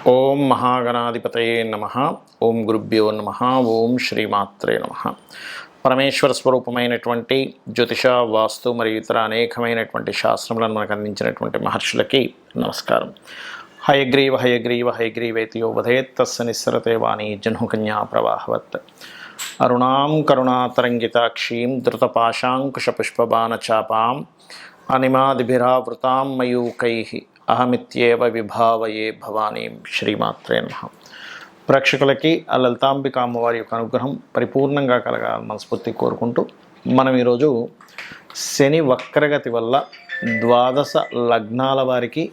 ఓం మహాగణాధిపతయే నమః. ఓం గురుభ్యో నమః. ఓం శ్రీమాత్రే నమః. పరమేశ్వర స్వరూపమైనటువంటి జ్యోతిష, వాస్తు మరియు ఇతర అనేకమైనటువంటి శాస్త్రములను మనకు అందించినటువంటి మహర్షులకి నమస్కారం. హయగ్రీవ హయగ్రీవ హయగ్రీవేతి యో వదేత్ తస్య నిస్సరతే వాణి జహ్నుకన్యా ప్రవాహవత్. అరుణాం కరుణాతరంగితాక్షీం ధృతపాశాంకుశపుష్పబాణచాపాం అనిమాదిభిరావృతాం మయూకైః అహమిత్యేవ విభావయే భవానీం. శ్రీమాత్రే నమః. ప్రేక్షకులకి ఆ లలితాంబిక అమ్మవారి యొక్క అనుగ్రహం పరిపూర్ణంగా కలగాలని మనస్ఫూర్తి కోరుకుంటూ మనం ఈరోజు శని వక్రగతి వల్ల ద్వాదశ లగ్నాల వారికి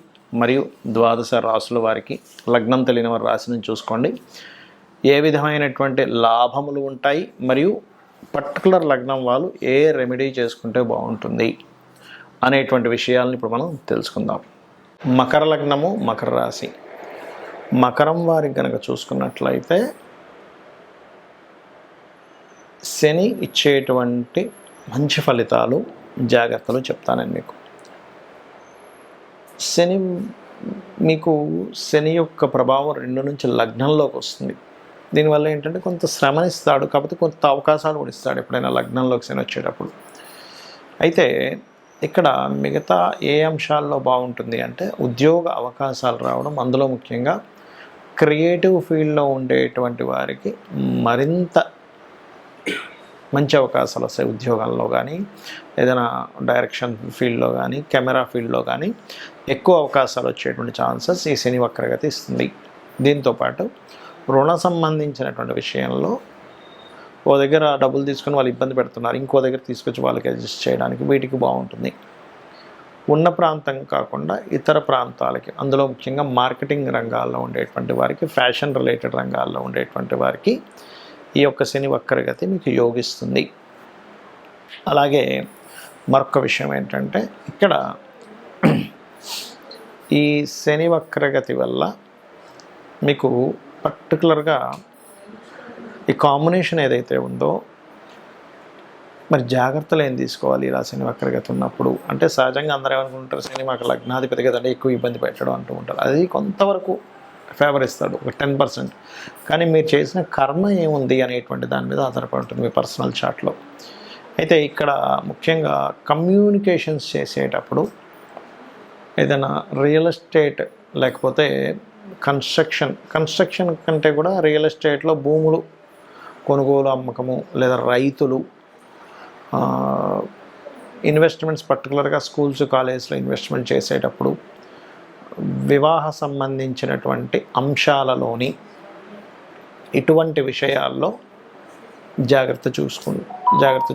మరియు ద్వాదశ రాసుల వారికి, లగ్నం తెలియని వారి రాశిని చూసుకోండి, ఏ విధమైనటువంటి లాభములు ఉంటాయి మరియు పర్టికులర్ లగ్నం వాళ్ళు ఏ రెమెడీ చేసుకుంటే బాగుంటుంది అనేటువంటి విషయాలను ఇప్పుడు మనం తెలుసుకుందాం. మకర లగ్నము, మకర రాశి. మకరం వారికి కనుక చూసుకున్నట్లయితే శని ఇచ్చేటువంటి మంచి ఫలితాలు, జాగ్రత్తలు చెప్తానండి మీకు. శని యొక్క ప్రభావం 2 నుంచి లగ్నంలోకి వస్తుంది. దీనివల్ల ఏంటంటే కొంత శ్రమనిస్తాడు, కాకపోతే కొంత అవకాశాలు కూడా ఇస్తాడు ఎప్పుడైనా లగ్నంలోకి శని వచ్చేటప్పుడు. అయితే ఇక్కడ మిగతా ఏ అంశాల్లో బాగుంటుంది అంటే ఉద్యోగ అవకాశాలు రావడం, అందులో ముఖ్యంగా క్రియేటివ్ ఫీల్డ్లో ఉండేటువంటి వారికి మరింత మంచి అవకాశాలు వస్తాయి. ఉద్యోగంలో కానీ, ఏదైనా డైరెక్షన్ ఫీల్డ్లో కానీ, కెమెరా ఫీల్డ్లో కానీ ఎక్కువ అవకాశాలు వచ్చేటువంటి ఛాన్సెస్ ఈ శని వక్రగతి ఇస్తుంది. దీంతోపాటు రుణ సంబంధించినటువంటి విషయంలో ఓ దగ్గర డబ్బులు తీసుకొని వాళ్ళు ఇబ్బంది పెడుతున్నారు, ఇంకో దగ్గర తీసుకొచ్చి వాళ్ళకి అడ్జస్ట్ చేయడానికి వీటికి బాగుంటుంది. ఉన్న ప్రాంతం కాకుండా ఇతర ప్రాంతాలకి, అందులో ముఖ్యంగా మార్కెటింగ్ రంగాల్లో ఉండేటువంటి వారికి, ఫ్యాషన్ రిలేటెడ్ రంగాల్లో ఉండేటువంటి వారికి ఈ యొక్క శని వక్రగతి మీకు యోగిస్తుంది. అలాగే మరొక విషయం ఏంటంటే ఇక్కడ ఈ శని వక్రగతి వల్ల మీకు పర్టికులర్గా ఈ కాంబినేషన్ ఏదైతే ఉందో మరి జాగ్రత్తలు ఏం తీసుకోవాలి ఇలా శని వక్రగతి ఉన్నప్పుడు అంటే, సహజంగా అందరూ ఏమనుకుంటారు శని మాకు లగ్నాధిపతి కదంటే ఎక్కువ ఇబ్బంది పెట్టడం అంటూ ఉంటారు. అది కొంతవరకు ఫేవర్ ఇస్తాడు, ఒక 10%. కానీ మీరు చేసిన కర్మ ఏముంది అనేటువంటి దాని మీద ఆధారపడి ఉంటుంది మీ పర్సనల్ చార్ట్లో. అయితే ఇక్కడ ముఖ్యంగా కమ్యూనికేషన్స్ చేసేటప్పుడు ఏదైనా రియల్ ఎస్టేట్ లేకపోతే కన్స్ట్రక్షన్ కంటే కూడా రియల్ ఎస్టేట్లో భూములు కొనుగోలు, అమ్మకము, లేదా రైతులు, ఇన్వెస్ట్మెంట్స్, పర్టికులర్గా స్కూల్స్, కాలేజ్లో ఇన్వెస్ట్మెంట్ చేసేటప్పుడు వివాహ సంబంధించినటువంటి అంశాలలోని ఇటువంటి విషయాల్లో జాగ్రత్త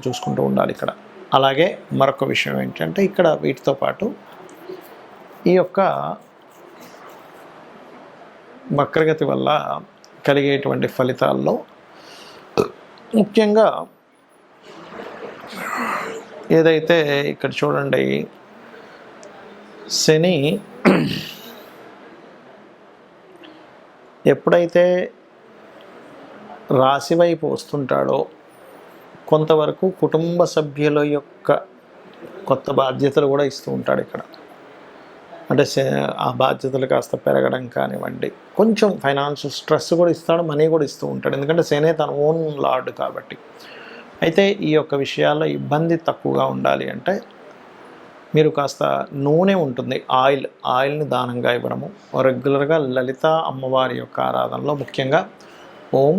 చూసుకుంటూ ఉండాలి ఇక్కడ. అలాగే మరొక విషయం ఏంటంటే ఇక్కడ వీటితో పాటు ఈ యొక్క వక్రగతి వల్ల కలిగేటువంటి ఫలితాల్లో ముఖ్యంగా ఏదైతే ఇక్కడ చూడండి, శని ఎప్పుడైతే రాశి వైపు వస్తుంటాడో కొంతవరకు కుటుంబ సభ్యుల యొక్క కొత్త బాధ్యతలు కూడా ఇస్తూ ఉంటాడు ఇక్కడ. అంటే ఆ బాధ్యతలు కాస్త పెరగడం కానివ్వండి, కొంచెం ఫైనాన్షియల్ స్ట్రెస్ కూడా ఇస్తాడు, మనీ కూడా ఇస్తూ ఉంటాడు, ఎందుకంటే శనే తన ఓన్ లార్డ్ కాబట్టి. అయితే ఈ యొక్క విషయాల్లో ఇబ్బంది తక్కువగా ఉండాలి అంటే మీరు కాస్త నూనె ఉంటుంది, ఆయిల్ని దానంగా ఇవ్వడము, రెగ్యులర్గా లలిత అమ్మవారి యొక్క ఆరాధనలో ముఖ్యంగా ఓం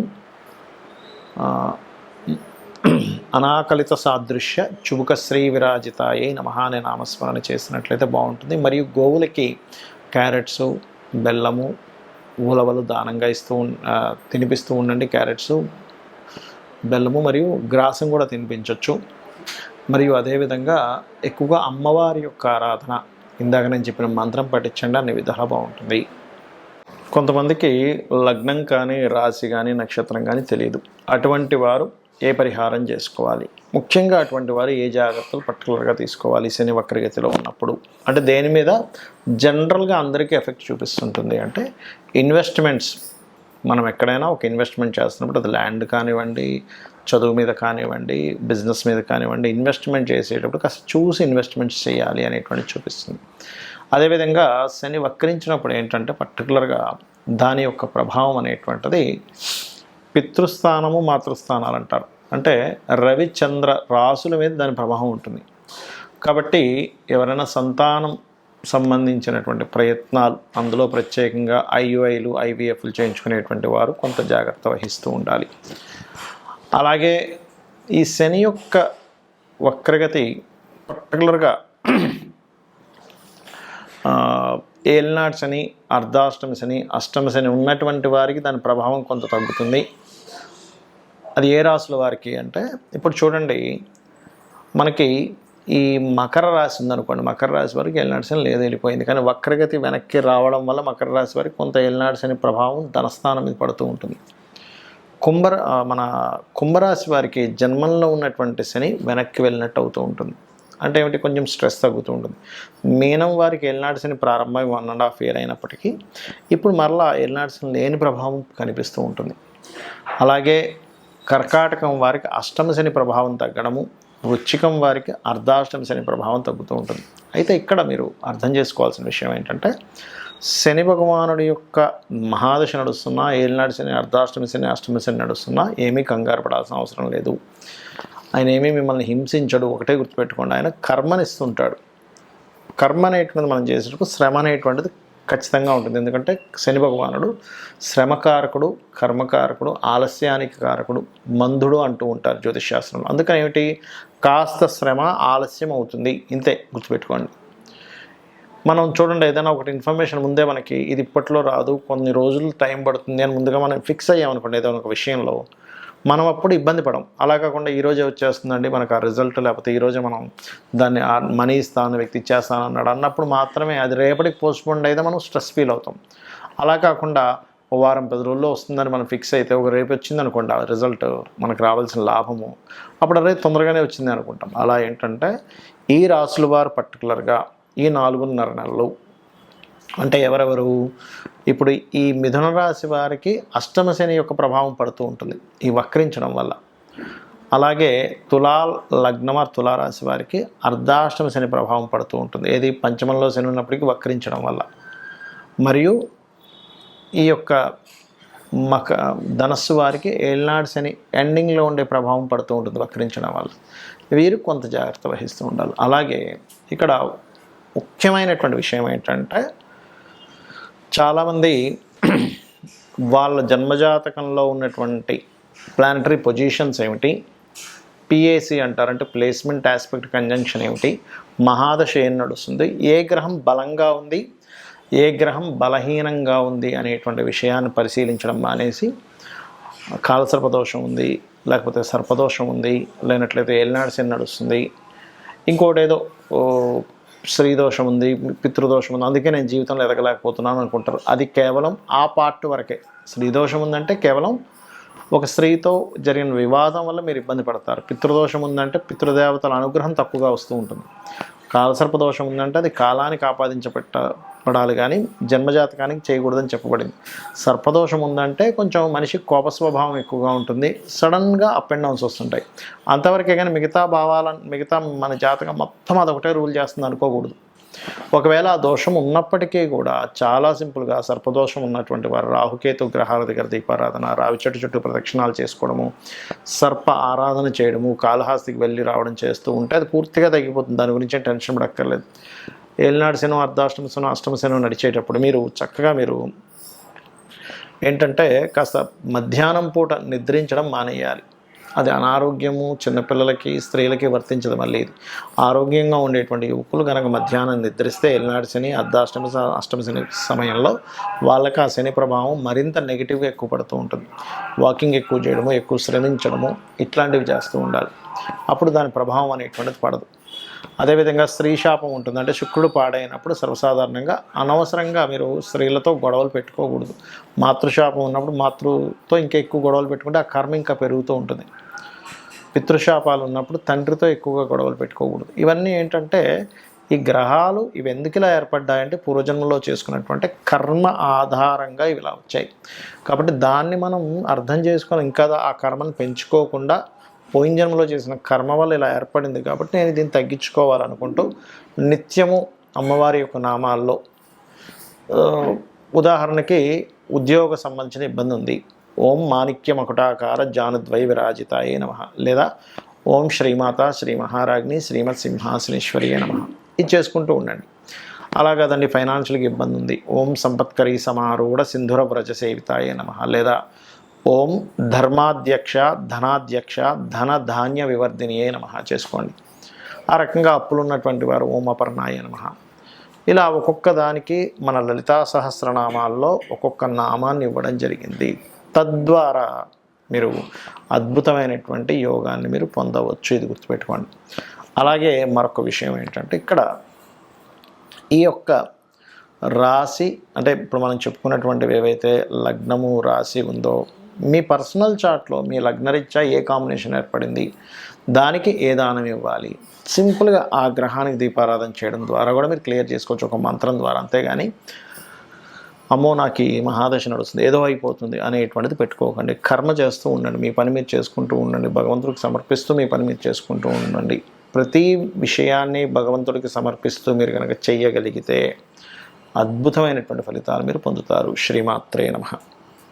అనాకలిత సాదృశ్య చుబుక శ్రీ విరాజితాయే నమః అనే నామస్మరణ చేసినట్లయితే బాగుంటుంది. మరియు గోవులకి క్యారెట్స్, బెల్లము, ఉలవలు దానంగా తినిపిస్తూ ఉండండి. క్యారెట్స్, బెల్లము మరియు గ్రాసం కూడా తినిపించవచ్చు. మరియు అదేవిధంగా ఎక్కువగా అమ్మవారి యొక్క ఆరాధన, ఇందాక నేను చెప్పిన మంత్రం పఠించండి, అన్ని విధాలా బాగుంటుంది. కొంతమందికి లగ్నం కానీ, రాశి కానీ, నక్షత్రం కానీ తెలియదు. అటువంటి వారు ఏ పరిహారం చేసుకోవాలి, ముఖ్యంగా అటువంటి వారు ఏ జాగ్రత్తలు పర్టికులర్గా తీసుకోవాలి శని వక్రగతిలో ఉన్నప్పుడు అంటే దేని మీద జనరల్గా అందరికీ ఎఫెక్ట్ చూపిస్తుంటుంది అంటే ఇన్వెస్ట్మెంట్స్. మనం ఎక్కడైనా ఒక ఇన్వెస్ట్మెంట్ చేస్తున్నప్పుడు అది ల్యాండ్ కానివ్వండి, చదువు మీద కానివ్వండి, బిజినెస్ మీద కానివ్వండి, ఇన్వెస్ట్మెంట్ చేసేటప్పుడు కాస్త చూసి ఇన్వెస్ట్మెంట్స్ చేయాలి అనేటువంటి చూపిస్తుంది. అదేవిధంగా శని వక్రించినప్పుడు ఏంటంటే పర్టికులర్గా దాని యొక్క ప్రభావం అనేటువంటిది పితృస్థానము మాతృస్థానాలు అంటారు. అంటే రవిచంద్ర రాసుల మీద దాని ప్రభావం ఉంటుంది. కాబట్టి ఎవరైనా సంతానం సంబంధించినటువంటి ప్రయత్నాలు, అందులో ప్రత్యేకంగా ఐయుఐలు ఐవీఎఫ్లు చేయించుకునేటువంటి వారు కొంత జాగ్రత్త వహిస్తూ ఉండాలి. అలాగే ఈ శని యొక్క వక్రగతి పర్టికులర్గా ఏలినాటి శని, అర్ధాష్టమి శని, అష్టమి శని ఉన్నటువంటి వారికి దాని ప్రభావం కొంత తగ్గుతుంది. అది ఏ రాశుల వారికి అంటే, ఇప్పుడు చూడండి, మనకి ఈ మకర రాశి ఉందనుకోండి, మకర రాశి వారికి ఏలినాటి శని లేదు, వెళ్ళిపోయింది. కానీ వక్రగతి వెనక్కి రావడం వల్ల మకర రాశి వారికి కొంత ఏలినాటి శని ప్రభావం ధనస్థానం మీద పడుతూ ఉంటుంది. మన కుంభరాశి వారికి జన్మంలో ఉన్నటువంటి శని వెనక్కి వెళ్ళినట్టు అవుతూ ఉంటుంది. అంటే ఏమిటి, కొంచెం స్ట్రెస్ తగ్గుతూ ఉంటుంది. మీనం వారికి ఏలినాటి శని ప్రారంభమై 1.5 year అయినప్పటికీ ఇప్పుడు మరలా ఏలినాటి శని లేని ప్రభావం కనిపిస్తూ ఉంటుంది. అలాగే కర్కాటకం వారికి అష్టమ శని ప్రభావం తగ్గడము, వృశ్చికం వారికి అర్ధాష్టమి శని ప్రభావం తగ్గుతూ ఉంటుంది. అయితే ఇక్కడ మీరు అర్థం చేసుకోవాల్సిన విషయం ఏంటంటే, శని భగవానుడి యొక్క మహాదశ నడుస్తున్నా, ఏలినాటి శని, అర్ధాష్టమి శని, అష్టమి శని నడుస్తున్నా ఏమీ కంగారు పడాల్సిన అవసరం లేదు. ఆయన ఏమీ మిమ్మల్ని హింసించడు. ఒకటే గుర్తుపెట్టుకోండి, ఆయన కర్మనిస్తుంటాడు. కర్మ అనేటువంటిది మనం చేసేటప్పుడు శ్రమ అనేటువంటిది ఖచ్చితంగా ఉంటుంది. ఎందుకంటే శని భగవానుడు శ్రమకారకుడు, కర్మకారకుడు, ఆలస్యానికి కారకుడు, మందుడు అంటూ ఉంటారు జ్యోతిష్ శాస్త్రంలో. అందుకని ఏమిటి, కాస్త శ్రమ ఆలస్యం అవుతుంది, ఇంతే గుర్తుపెట్టుకోండి. మనం చూడండి, ఏదైనా ఒకటి ఇన్ఫర్మేషన్ ముందే మనకి ఇది ఇప్పట్లో రాదు, కొన్ని రోజులు టైం పడుతుంది అని ముందుగా మనం ఫిక్స్ అయ్యామనుకోండి ఏదైనా ఒక విషయంలో, మనం అప్పుడు ఇబ్బంది పడం. అలా కాకుండా ఈరోజే వచ్చేస్తుందండి మనకు ఆ రిజల్ట్, లేకపోతే ఈరోజే మనం దాన్ని మనీ ఇస్తాను, వ్యక్తి ఇచ్చేస్తాను అన్నాడు అన్నప్పుడు మాత్రమే అది రేపటికి పోస్ట్పోన్ అయితే మనం స్ట్రెస్ ఫీల్ అవుతాం. అలా కాకుండా ఓ వారం 10 రోజుల్లో వస్తుందని మనం ఫిక్స్ అయితే, ఒక రేపు వచ్చింది అనుకోండి ఆ రిజల్ట్, మనకు రావాల్సిన లాభము, అప్పుడు అదే తొందరగానే వచ్చింది అనుకుంటాం. అలా ఏంటంటే ఈ రాసుల వారు పర్టికులర్గా ఈ 4.5 నెలలు అంటే ఎవరెవరు, ఇప్పుడు ఈ మిథున రాశి వారికి అష్టమ శని యొక్క ప్రభావం పడుతూ ఉంటుంది ఈ వక్రించడం వల్ల. అలాగే తులా లగ్నమ తులారాశి వారికి అర్ధాష్టమ శని ప్రభావం పడుతూ ఉంటుంది, ఏది పంచమంలో శని ఉన్నప్పటికీ వక్రించడం వల్ల. మరియు ఈ యొక్క ధనస్సు వారికి ఏలినాటి శని ఎండింగ్లో ఉండే ప్రభావం పడుతూ ఉంటుంది వక్రించడం వల్ల. వీరు కొంత జాగ్రత్త వహిస్తూ ఉండాలి. అలాగే ఇక్కడ ముఖ్యమైనటువంటి విషయం ఏంటంటే, చాలామంది వాళ్ళ జన్మజాతకంలో ఉన్నటువంటి ప్లానటరీ పొజిషన్స్ ఏమిటి, పిఏసి అంటారు, అంటే ప్లేస్మెంట్ ఆస్పెక్ట్ కంజంక్షన్ ఏమిటి, మహాదశ ఏం నడుస్తుంది, ఏ గ్రహం బలంగా ఉంది, ఏ గ్రహం బలహీనంగా ఉంది అనేటువంటి విషయాన్ని పరిశీలించడం మానేసి కాలసర్పదోషం ఉంది, లేకపోతే సర్పదోషం ఉంది, లేనట్లయితే ఏలినాటి శని నడుస్తుంది, ఇంకోటి ఏదో స్త్రీదోషం ఉంది, పితృదోషం ఉంది, అందుకే నేను జీవితంలో ఎదగలేకపోతున్నాను అనుకుంటారు. అది కేవలం ఆ పార్ట్ వరకే. స్త్రీదోషం ఉందంటే కేవలం ఒక స్త్రీతో జరిగిన వివాదం వల్ల మీరు ఇబ్బంది పడతారు. పితృదోషం ఉందంటే పితృదేవతల అనుగ్రహం తక్కువగా వస్తూ ఉంటుంది. కాలసర్పదోషం ఉందంటే అది కాలానికి ఆపాదించబడాలి కానీ జన్మజాతకానికి చేయకూడదని చెప్పబడింది. సర్పదోషం ఉందంటే కొంచెం మనిషికి కోప స్వభావం ఎక్కువగా ఉంటుంది, సడన్గా అప్ అండ్ డౌన్స్ వస్తుంటాయి. అంతవరకే కానీ మిగతా మన జాతకం మొత్తం అదొకటే రూల్ చేస్తుంది అనుకోకూడదు. ఒకవేళ ఆ దోషం ఉన్నప్పటికీ కూడా చాలా సింపుల్గా సర్పదోషం ఉన్నటువంటి వారు రాహుకేతు గ్రహాల దగ్గర దీపారాధన, రావి చెట్టు చుట్టూ ప్రదక్షిణాలు చేసుకోవడము, సర్ప ఆరాధన చేయడము, కాళహస్తికి వెళ్ళి రావడం చేస్తూ ఉంటే అది పూర్తిగా తగ్గిపోతుంది. దాని గురించి టెన్షన్ పడక్కర్లేదు. ఏలినాటి శని, అర్ధాష్టమ శని, అష్టమ శని నడిచేటప్పుడు మీరు చక్కగా ఏంటంటే కాస్త మధ్యాహ్నం పూట నిద్రించడం మానేయాలి. అది అనారోగ్యము చిన్నపిల్లలకి, స్త్రీలకి వర్తించదు. మళ్ళీ ఇది ఆరోగ్యంగా ఉండేటువంటి యువకులు కనుక మధ్యాహ్నం నిద్రిస్తే ఏలినాటి శని, అష్టమ శని సమయంలో వాళ్ళకి ఆ శని ప్రభావం మరింత నెగిటివ్గా ఎక్కువ పడుతూ ఉంటుంది. వాకింగ్ ఎక్కువ చేయడము, ఎక్కువ శ్రమించడము, ఇట్లాంటివి చేస్తూ ఉండాలి. అప్పుడు దాని ప్రభావం అనేటువంటిది పడదు. అదేవిధంగా స్త్రీ శాపం ఉంటుంది. అంటే శుక్రుడు పాడైనప్పుడు సర్వసాధారణంగా అనవసరంగా మీరు స్త్రీలతో గొడవలు పెట్టుకోకూడదు. మాతృశాపం ఉన్నప్పుడు మాతృతో ఇంకా ఎక్కువ గొడవలు పెట్టుకుంటే ఆ కర్మ ఇంకా పెరుగుతూ ఉంటుంది. పితృశాపాలు ఉన్నప్పుడు తండ్రితో ఎక్కువగా గొడవలు పెట్టుకోకూడదు. ఇవన్నీ ఏంటంటే ఈ గ్రహాలు ఇవి ఎందుకు ఇలా ఏర్పడ్డాయంటే పూర్వజన్మలో చేసుకున్నటువంటి కర్మ ఆధారంగా ఇవి ఇలా వచ్చాయి. కాబట్టి దాన్ని మనం అర్థం చేసుకొని ఇంకా ఆ కర్మను పెంచుకోకుండా పోయిన జన్మలో చేసిన కర్మ వల్ల ఇలా ఏర్పడింది కాబట్టి నేను దీన్ని తగ్గించుకోవాలనుకుంటూ నిత్యము అమ్మవారి యొక్క నామాల్లో ఉదాహరణకి ఉద్యోగ సంబంధించిన ఇబ్బంది ఉంది, ఓం మాణిక్య మకుటాకార జానుద్వై విరాజితాయే నమ, లేదా ఓం శ్రీమాత శ్రీ మహారాజ్ని శ్రీమత్ సింహాసనేశ్వరియే నమ, ఇది చేసుకుంటూ ఉండండి. అలా కాదండి ఫైనాన్షియల్గా ఇబ్బంది ఉంది, ఓం సంపత్కరీ సమారూఢ సింధుర వ్రజ సేవితాయే నమ, లేదా ఓం ధర్మాధ్యక్ష ధనాధ్యక్ష ధన ధాన్య వివర్ధినియే నమ చేసుకోండి. ఆ రకంగా అప్పులు ఉన్నటువంటి వారు ఓం అపర్ణాయ నమ. ఇలా ఒక్కొక్క దానికి మన లలితా సహస్రనామాల్లో ఒక్కొక్క నామాన్ని ఇవ్వడం జరిగింది. తద్వారా మీరు అద్భుతమైనటువంటి యోగాన్ని మీరు పొందవచ్చు, ఇది గుర్తుపెట్టుకోండి. అలాగే మరొక విషయం ఏంటంటే ఇక్కడ ఈ యొక్క రాశి అంటే ఇప్పుడు మనం చెప్పుకున్నటువంటివి ఏవైతే లగ్నము రాశి ఉందో మీ పర్సనల్ చార్ట్లో మీ లగ్నరీత్యా ఏ కాంబినేషన్ ఏర్పడింది, దానికి ఏ దానం ఇవ్వాలి, సింపుల్గా ఆ గ్రహానికి దీపారాధన చేయడం ద్వారా కూడా మీరు క్లియర్ చేసుకోవచ్చు ఒక మంత్రం ద్వారా. అంతేగాని అమ్మో నాకు ఈ మహాదశ నడుస్తుంది ఏదో అయిపోతుంది అనేటువంటిది పెట్టుకోకండి. కర్మ చేస్తూ ఉండండి, మీ పని మీరు చేసుకుంటూ ఉండండి, భగవంతుడికి సమర్పిస్తూ మీ పని మీరు చేసుకుంటూ ఉండండి. ప్రతి విషయాన్ని భగవంతుడికి సమర్పిస్తూ మీరు కనుక చెయ్యగలిగితే అద్భుతమైనటువంటి ఫలితాలు మీరు పొందుతారు. శ్రీమాత్రే నమః.